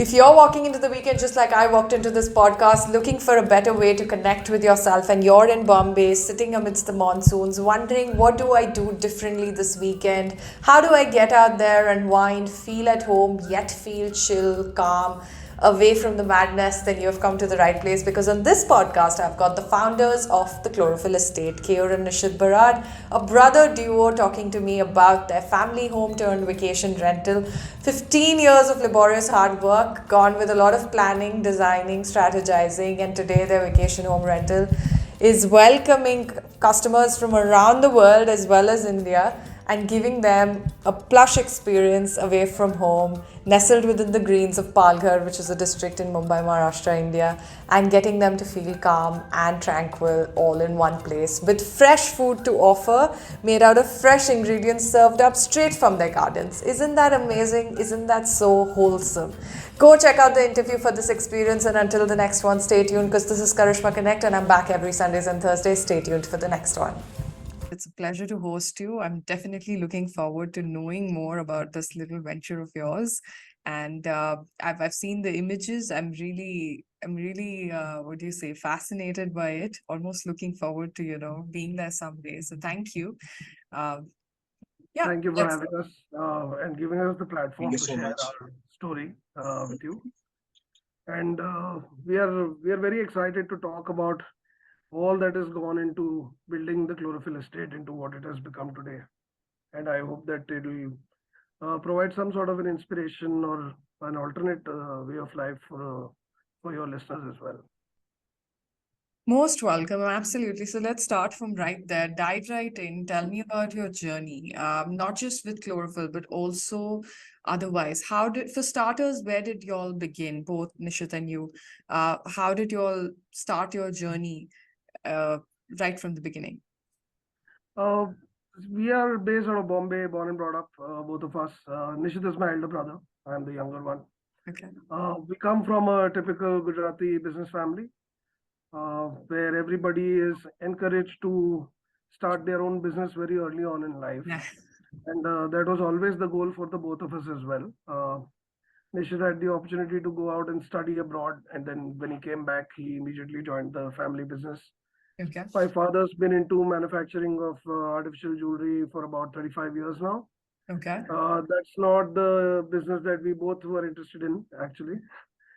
If you're walking into the weekend just like I walked into this podcast, looking for a better way to connect with yourself, and you're in Bombay, sitting amidst the monsoons, wondering what do I do differently this weekend? How do I get out there, unwind, feel at home, yet feel chill, calm, away from the madness, then you have come to the right place, because on this podcast I've got the founders of the Chlorophyll Estate, Keyur and Nishit Barad, a brother duo, talking to me about their family home turned vacation rental. 15 years of laborious hard work, gone with a lot of planning, designing, strategizing, and today their vacation home rental is welcoming customers from around the world as well as India, and giving them a plush experience away from home, nestled within the greens of Palghar, which is a district in Mumbai, Maharashtra, India, and getting them to feel calm and tranquil all in one place, with fresh food to offer, made out of fresh ingredients served up straight from their gardens. Isn't that amazing? Isn't that so wholesome? Go check out the interview for this experience, and until the next one, stay tuned, because this is Karishma Connect, and I'm back every Sundays and Thursdays. Stay tuned for the next one. It's a pleasure to host you. I'm definitely looking forward to knowing more about this little venture of yours. And I've seen the images. I'm really, what do you say, fascinated by it. Almost looking forward to being there someday. So thank you. Uh, yeah, Thank you for let's having go. us and giving us the Thank you platform to so share much. our story with you. And we are very excited to talk about all that has gone into building the chlorophyll estate into what it has become today. And I hope that it will provide some sort of an inspiration or an alternate way of life for your listeners as well. Most welcome, absolutely. So let's start from right there. Dive right in. Tell me about your journey, not just with chlorophyll, but also otherwise. For starters, where did y'all begin, both Nishit and you? How did y'all start your journey uh, right from the beginning? Uh, we are based out of Bombay, born and brought up, both of us. Nishit is my elder brother. I'm the younger one. Okay. We come from a typical Gujarati business family where everybody is encouraged to start their own business very early on in life. Yeah. And that was always the goal for the both of us as well. Nishit had the opportunity to go out and study abroad. And then when he came back, he immediately joined the family business. Okay. My father's been into manufacturing of artificial jewelry for about 35 years now. Okay. That's not the business that we both were interested in, actually.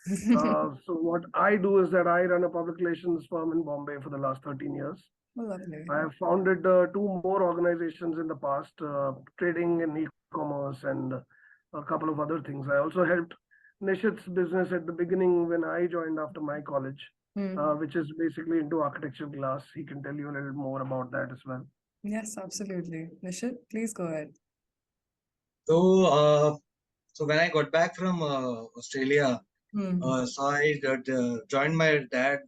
So what I do is that I run a public relations firm in Bombay for the last 13 years. Well, lovely. I have founded two more organizations in the past, trading and e-commerce and a couple of other things. I also helped Nishit's business at the beginning when I joined after my college, Hmm. which is basically into architecture glass. He can tell you a little more about that as well. Yes, absolutely. Nishit, please go ahead. So, uh, so when I got back from Australia, Hmm. so I joined my dad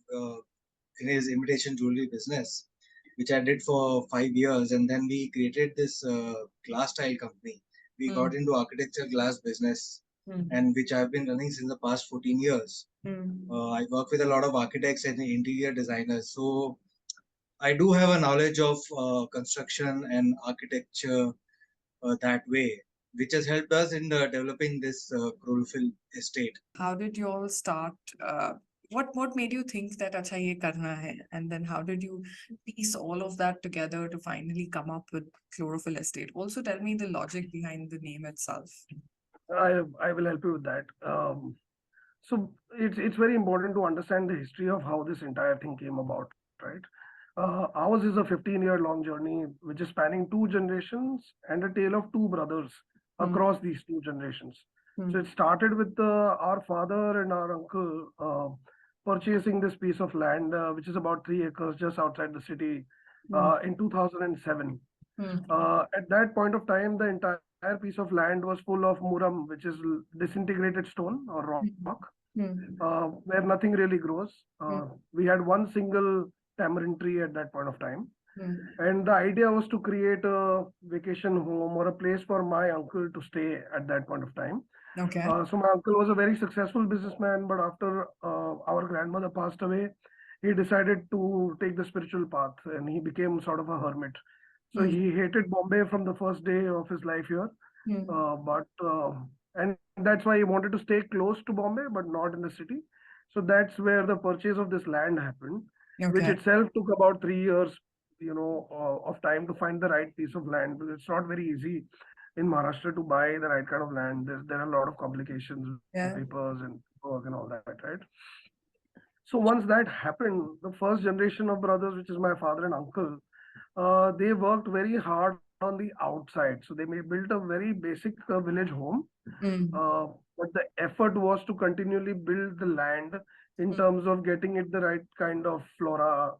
in his imitation jewelry business, which I did for 5 years, and then we created this glass tile company. We got Hmm. into architecture glass business, Hmm. and which I've been running since the past 14 years. Hmm. I work with a lot of architects and interior designers, so I do have a knowledge of construction and architecture that way, which has helped us in developing this chlorophyll estate. How did you all start? What made you think that acha ye karna hai? And then how did you piece all of that together to finally come up with Chlorophyll Estate? Also, tell me the logic behind the name itself. I will help you with that. So it's very important to understand the history of how this entire thing came about, right? Ours is a 15-year-long journey, which is spanning two generations and a tale of two brothers Hmm. across these two generations. So Hmm. it started with our father and our uncle purchasing this piece of land, which is about 3 acres just outside the city, Hmm. in 2007. Hmm. At that point of time, the entire piece of land was full of muram, which is disintegrated stone or rock, Hmm. where nothing really grows. Hmm. We had one single tamarind tree at that point of time. Hmm. And the idea was to create a vacation home or a place for my uncle to stay at that point of time. Okay. So my uncle was a very successful businessman, but after our grandmother passed away, he decided to take the spiritual path and he became sort of a hermit. So Hmm. he hated Bombay from the first day of his life here. Hmm. But and that's why he wanted to stay close to Bombay, but not in the city. So that's where the purchase of this land happened, which Okay. itself took about 3 years, of time to find the right piece of land, because it's not very easy in Maharashtra to buy the right kind of land. There are a lot of complications with Yeah. papers and work and all that, right? So once that happened, the first generation of brothers, which is my father and uncle, they worked very hard on the outside. So they may built a very basic village home, Mm. but the effort was to continually build the land in terms of getting it the right kind of flora,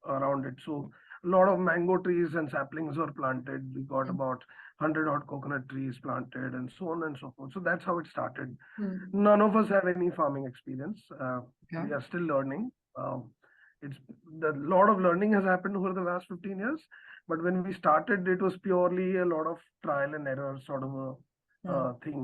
around it. So a lot of mango trees and saplings were planted. We got about 100 odd coconut trees planted and so on and so forth. So that's how it started. Mm. None of us have any farming experience. Okay. We are still learning. It's the lot of learning has happened over the last 15 years, but when we started, it was purely a lot of trial and error sort of a thing,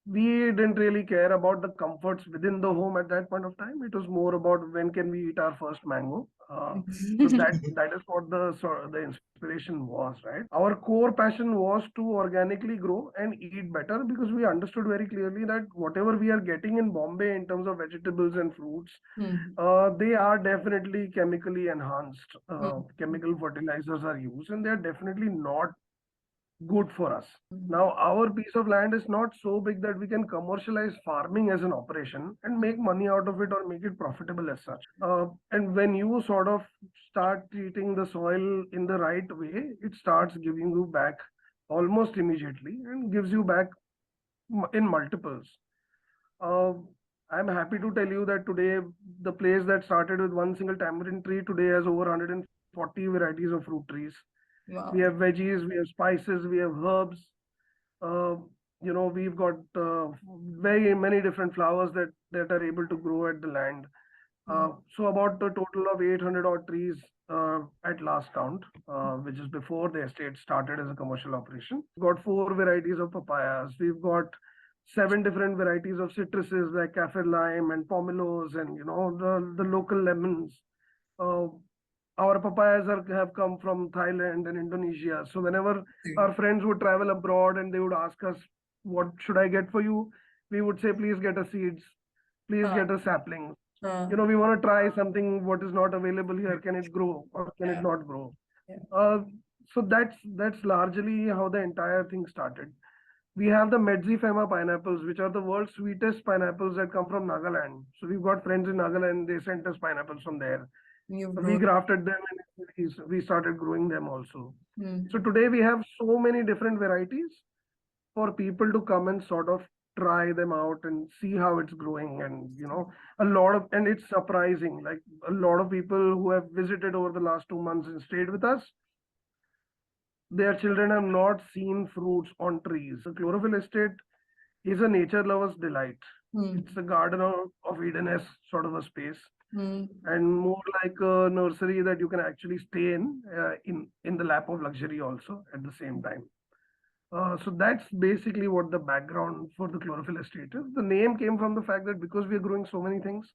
we didn't really care about the comforts within the home at that point of time. It was more about when can we eat our first mango. So that is what the inspiration was, right? Our core passion was to organically grow and eat better, because we understood very clearly that whatever we are getting in Bombay in terms of vegetables and fruits, they are definitely chemically enhanced. Chemical fertilizers are used, and they are definitely not good for us. Now, our piece of land is not so big that we can commercialize farming as an operation and make money out of it or make it profitable as such. And when you sort of start treating the soil in the right way, it starts giving you back almost immediately and gives you back in multiples. I'm happy to tell you that today, the place that started with one single tamarind tree today has over 140 varieties of fruit trees. Wow. We have veggies, we have spices, we have herbs. We've got very many different flowers that are able to grow at the land. So about a total of 800 odd trees at last count, which is before the estate started as a commercial operation. We've got 4 varieties of papayas. We've got 7 different varieties of citruses like kaffir lime and pomelos, and the local lemons. Our papayas have come from Thailand and Indonesia. So whenever our friends would travel abroad and they would ask us, what should I get for you? We would say, please get us seeds, please get us saplings. We want to try something what is not available here. Can it grow or can it not grow? So that's largely how the entire thing started. We have the Medzifema pineapples, which are the world's sweetest pineapples that come from Nagaland. So we've got friends in Nagaland, they sent us pineapples from there. We grafted them and we started growing them also. So today we have so many different varieties for people to come and sort of try them out and see how it's growing. And and it's surprising, like a lot of people who have visited over the last 2 months and stayed with us, their children have not seen fruits on trees. The Chlorophyll Estate is a nature lover's delight. It's a garden of Eden-esque sort of a space, and more like a nursery that you can actually stay in the lap of luxury also at the same time. So that's basically what the background for the Chlorophyll Estate is. The name came from the fact that because we are growing so many things,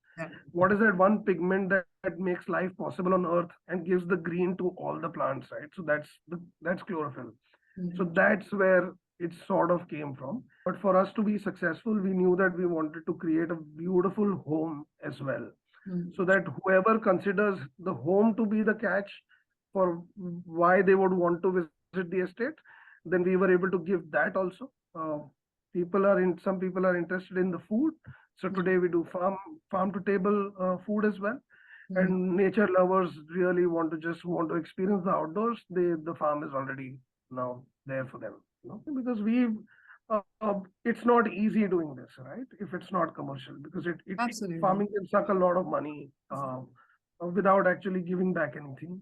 what is that one pigment that makes life possible on Earth and gives the green to all the plants, right? So that's chlorophyll. So that's where it sort of came from. But for us to be successful, we knew that we wanted to create a beautiful home as well. So that whoever considers the home to be the catch for why they would want to visit the estate, then we were able to give that also. Some people are interested in the food. So today we do farm to table food as well. And nature lovers really want to experience the outdoors. The farm is already now there for them, because it's not easy doing this, right? If it's not commercial, because Absolutely. farming can suck a lot of money without actually giving back anything.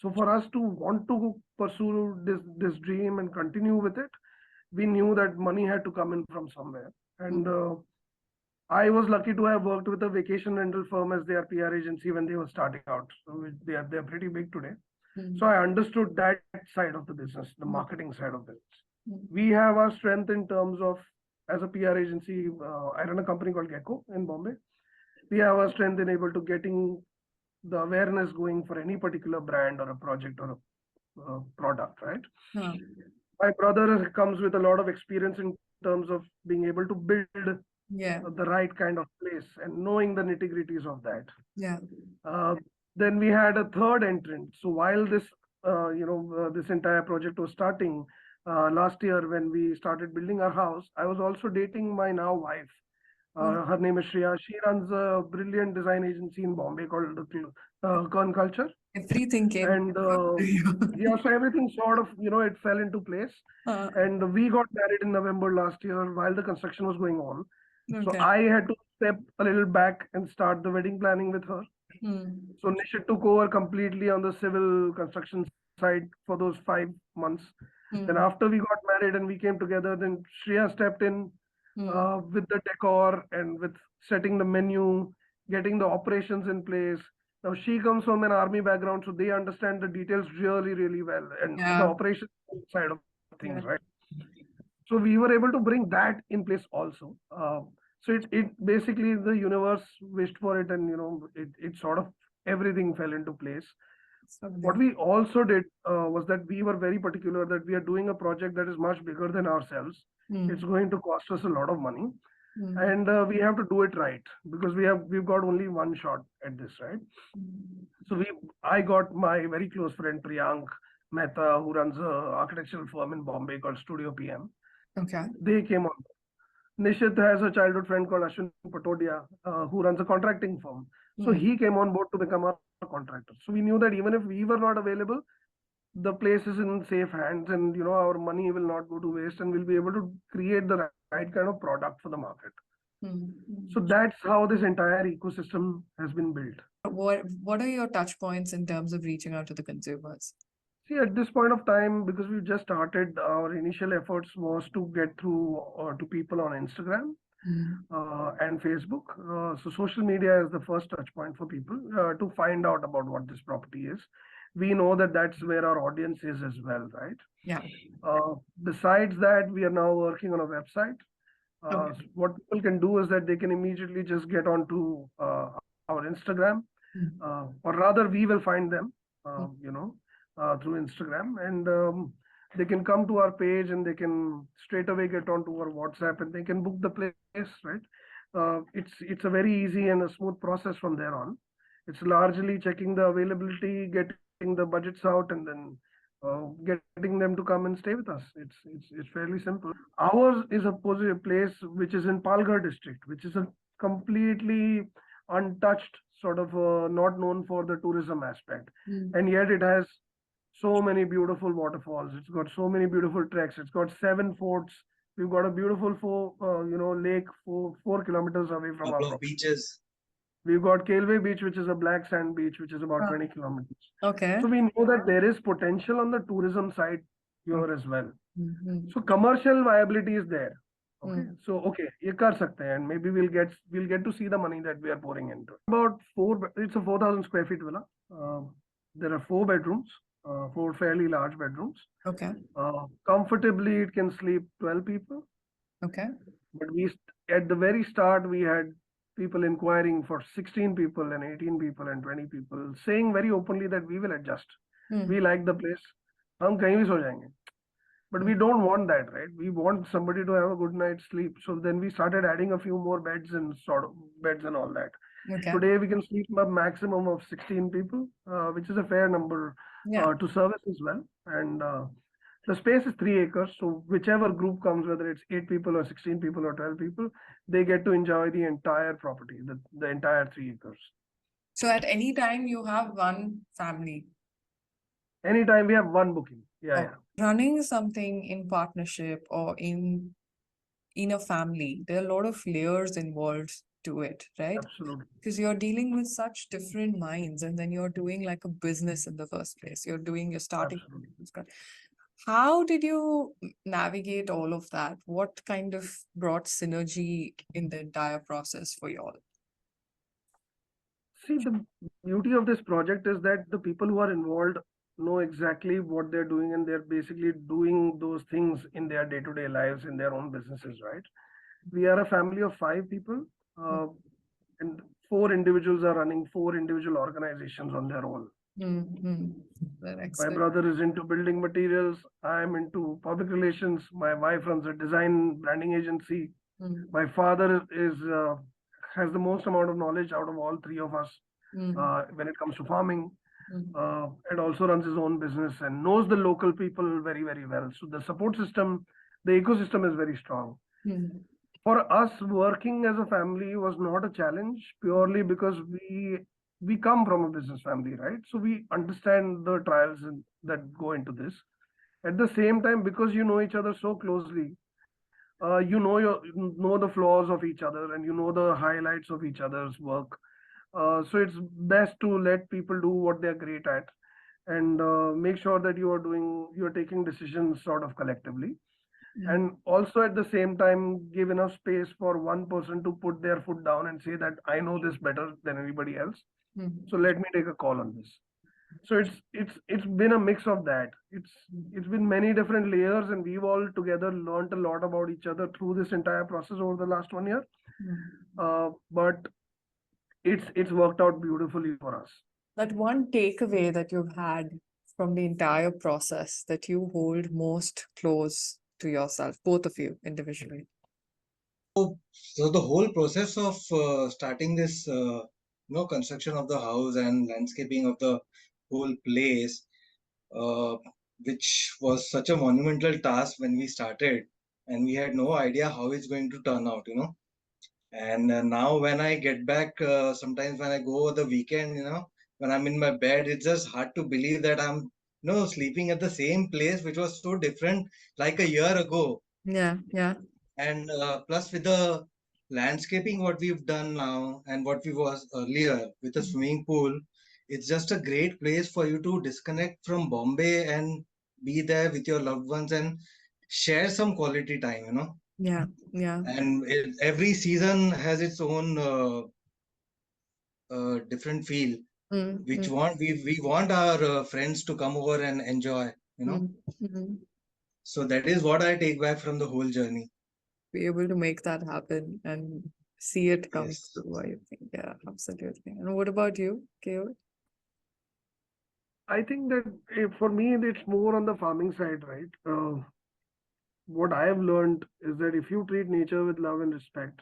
So for us to want to pursue this dream and continue with it, we knew that money had to come in from somewhere. And I was lucky to have worked with a vacation rental firm as their PR agency when they were starting out. So they're pretty big today. So I understood that side of the business, the marketing side of business. We have our strength in terms of, as a PR agency, I run a company called Gecko in Bombay. We have our strength in able to getting the awareness going for any particular brand or a project or a product, right? My brother comes with a lot of experience in terms of being able to build Yeah. the right kind of place and knowing the nitty-gritties of that. Yeah. Uh, then we had a third entrant. So while this, this entire project was starting last year when we started building our house, I was also dating my now wife. Her name is Shreya. She runs a brilliant design agency in Bombay called Kern Culture. Everything came And to you. yeah, so everything sort of, it fell into place. Uh, And we got married in November last year while the construction was going on. So okay. I had to step a little back and start the wedding planning with her. Hmm. So Nishit took over completely on the civil construction side for those 5 months. Then Hmm. after we got married and we came together, then Shreya stepped in Hmm. with the decor and with setting the menu, getting the operations in place. Now she comes from an army background, so they understand the details really, really well and the Yeah. operations side of Yeah. things, right? So we were able to bring that in place also. So it basically the universe wished for it, and it sort of everything fell into place. So What good. we also did was that we were very particular that we are doing a project that is much bigger than ourselves. It's Hmm. going to cost us a lot of money, Hmm. and we have to do it right because we've got only one shot at this, right? Hmm. So I got my very close friend Priyank Mehta, who runs a architectural firm in Bombay called Studio PM. Okay. They came on. Nishit has a childhood friend called Ashwin Patodia, who runs a contracting firm. So Hmm. he came on board to become our contractor. So we knew that even if we were not available, the place is in safe hands, and our money will not go to waste, and we'll be able to create the right kind of product for the market. Hmm. So that's how this entire ecosystem has been built. What are your touch points in terms of reaching out to the consumers? See, at this point of time, because we just started, our initial efforts was to get through to people on Instagram Hmm. and Facebook. So social media is the first touch point for people to find out about what this property is. We know that that's where our audience is as well, right? Yeah. Besides that, we are now working on a website. Okay. What people can do is that they can immediately just get onto our Instagram, Hmm. or rather, we will find them, Hmm. through Instagram, and they can come to our page and they can straight away get onto our WhatsApp and they can book the place, right? It's a very easy and a smooth process from there on. It's largely checking the availability, getting the budgets out, and then getting them to come and stay with us. It's fairly simple. Ours is a place which is in Palghar district, which is a completely untouched sort of not known for the tourism aspect, Hmm. and yet it has so many beautiful waterfalls. It's got so many beautiful treks. It's got 7 forts. We've got a beautiful lake 4 kilometers away from our Couple of property. beaches. We've got Kelway Beach, which is a black sand beach, which is about Ah, 20 kilometers. okay. So we know that there is potential on the tourism side Okay. here as well. Hmm. So commercial viability is there. Okay. Hmm. So okay, ye kar sakte hain, and maybe we'll get to see the money that we are pouring into it. It's a 4,000 square feet villa. There are 4 bedrooms, 4 fairly large bedrooms. Okay. Comfortably, it can sleep 12 people. Okay. But at the very start, we had people inquiring for 16 people and 18 people and 20 people, saying very openly that we will adjust. Hmm. We like the place. हम कहीं भी सो जाएंगे. But we don't want that, right? We want somebody to have a good night's sleep. So then we started adding a few more beds and sort of beds and all that. Okay. Today we can sleep a maximum of 16 people, which is a fair number Yeah. to service as well. And the space is 3 acres. So whichever group comes, whether it's 8 people or 16 people or 12 people, they get to enjoy the entire property, the entire 3 acres. So at any time you have one family. Anytime we have one booking. Yeah, Oh, yeah. running something in partnership or in a family, there are a lot of layers involved to it, right? Absolutely. Because you're dealing with such different minds, and then you're doing like a business in the first place. You're starting from Absolutely. scratch. How did you navigate all of that? What kind of brought synergy in the entire process for you all? See, the beauty of this project is that the people who are involved know exactly what they're doing, and they're basically doing those things in their day-to-day lives, in their own businesses, right? We are a family of 5 people, and 4 individuals are running 4 individual organizations on their own. Mm-hmm. My Excellent. brother is into building materials. I'm into public relations. My wife runs a design branding agency. Mm, My father is has the most amount of knowledge out of all three of us mm, when it comes to farming, mm, and also runs his own business and knows the local people very, very well. So the support system, the ecosystem is very strong. mm, For us, working as a family was not a challenge purely because we come from a business family, right? So we understand the trials that go into this. At the same time, because you know each other so closely, you know the flaws of each other and you know the highlights of each other's work. So it's best to let people do what they're great at and make sure that you're taking decisions sort of collectively, mm, and also at the same time give enough space for one person to put their foot down and say that I know this better than anybody else, mm, so let me take a call on this. So it's been a mix of that. It's been many different layers, and we've all together learned a lot about each other through this entire process over the last 1 year. mm. But it's worked out beautifully for us. That one takeaway that you've had from the entire process that you hold most close to yourself, both of you individually. So the whole process of starting this, construction of the house and landscaping of the whole place, uh, which was such a monumental task when we started, and we had no idea how it's going to turn out. And now when I get back, sometimes when I go over the weekend, when I'm in my bed, it's just hard to believe that I'm, sleeping at the same place, which was so different like a year ago. Yeah, yeah. And plus with the landscaping, what we've done now and what we was earlier with the swimming pool, it's just a great place for you to disconnect from Bombay and be there with your loved ones and share some quality time. Yeah, yeah. And every season has its own different feel, Mm, which mm, we want our friends to come over and enjoy. mm, mm. So that is what I take back from the whole journey. Be able to make that happen and see it come Yes. through, I think. Yeah, absolutely. And what about you, Keyur? I think that for me it's more on the farming side, right? What I have learned is that if you treat nature with love and respect,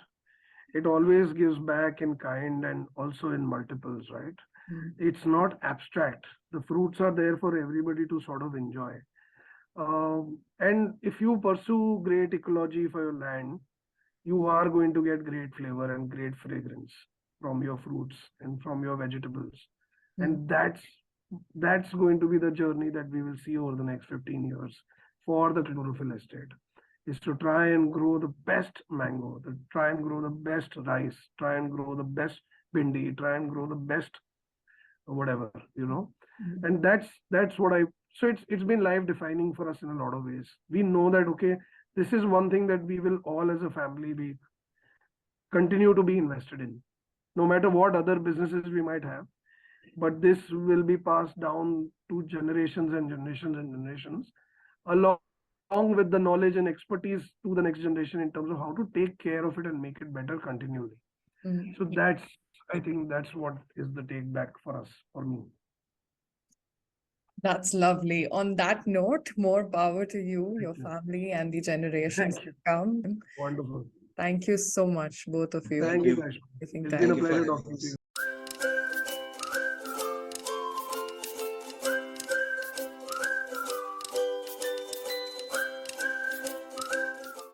it always gives back in kind and also in multiples, right? Mm, It's not abstract. The fruits are there for everybody to sort of enjoy. And if you pursue great ecology for your land, you are going to get great flavor and great fragrance from your fruits and from your vegetables. mm, And that's going to be the journey that we will see over the next 15 years for the chlorophyll estate, is to try and grow the best mango, to try and grow the best rice, try and grow the best bindi, try and grow the best whatever, mm, and that's what I so it's been life defining for us in a lot of ways. We know that, okay, this is one thing that we will all as a family be continue to be invested in, no matter what other businesses we might have, but this will be passed down to generations and generations and generations, along with the knowledge and expertise to the next generation in terms of how to take care of it and make it better continually. mm. So I think that's what is the take back for us, for me. That's lovely. On that note, more power to you, your Thank you. family, and the generations Thank to you. come. Wonderful. Thank you so much, both of you, Thank Thank you, you. Karishma. for taking It's been time. a Thank you for pleasure having talking to us. you.